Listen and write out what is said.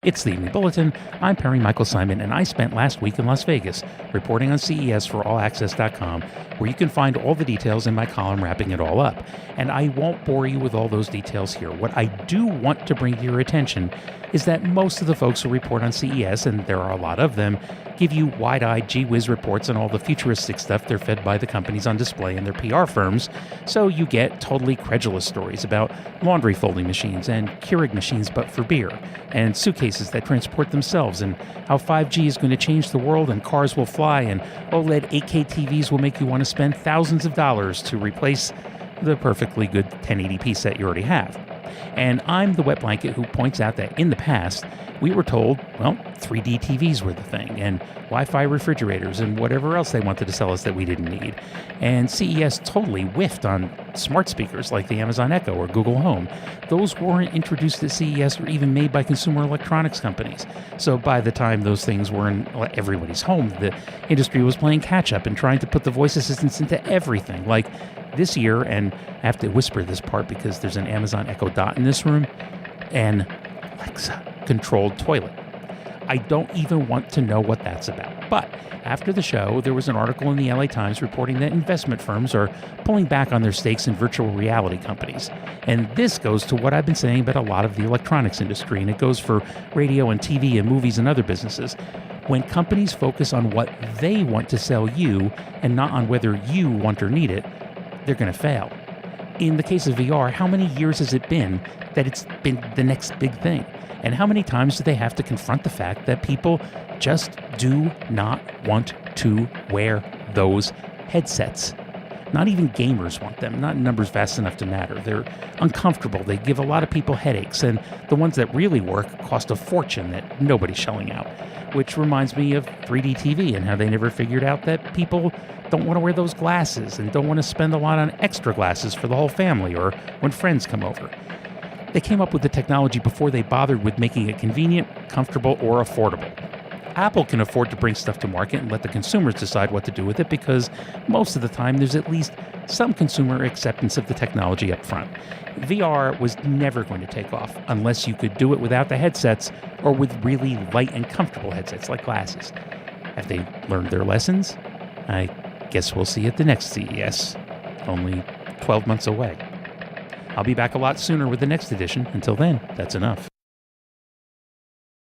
It's the Evening Bulletin. I'm Perry Michael Simon, and I spent last week in Las Vegas reporting on CES for AllAccess.com, where you can find all the details in my column wrapping it all up. And I won't bore you with all those details here. What I do want to bring to your attention is that most of the folks who report on CES, and there are a lot of them, give you wide-eyed gee-whiz reports on all the futuristic stuff they're fed by the companies on display and their PR firms, so you get totally credulous stories about laundry folding machines and Keurig machines but for beer, and suitcases that transport themselves, and how 5G is going to change the world and cars will fly, and OLED 8K TVs will make you want to spend thousands of dollars to replace the perfectly good 1080p set you already have. And I'm the wet blanket who points out that in the past, we were told, well, 3D TVs were the thing, and Wi-Fi refrigerators, and whatever else they wanted to sell us that we didn't need. And CES totally whiffed on smart speakers like the Amazon Echo or Google Home. Those weren't introduced at CES or even made by consumer electronics companies. So by the time those things were in everybody's home, the industry was playing catch-up and trying to put the voice assistants into everything. Like this year, and I have to whisper this part because there's an Amazon Echo Dot in this room, an Alexa-controlled toilet. I don't even want to know what that's about. But after the show, there was an article in the LA Times reporting that investment firms are pulling back on their stakes in virtual reality companies. And this goes to what I've been saying about a lot of the electronics industry, and it goes for radio and TV and movies and other businesses. When companies focus on what they want to sell you and not on whether you want or need it, they're going to fail. In the case of VR, how many years has it been that it's been the next big thing? And how many times do they have to confront the fact that people just do not want to wear those headsets? Not even gamers want them, not in numbers vast enough to matter. They're uncomfortable, they give a lot of people headaches, and the ones that really work cost a fortune that nobody's shelling out. Which reminds me of 3D TV and how they never figured out that people don't want to wear those glasses and don't want to spend a lot on extra glasses for the whole family or when friends come over. They came up with the technology before they bothered with making it convenient, comfortable, or affordable. Apple can afford to bring stuff to market and let the consumers decide what to do with it because most of the time there's at least some consumer acceptance of the technology up front. VR was never going to take off unless you could do it without the headsets or with really light and comfortable headsets like glasses. Have they learned their lessons? I guess we'll see at the next CES, only 12 months away. I'll be back a lot sooner with the next edition. Until then, that's enough.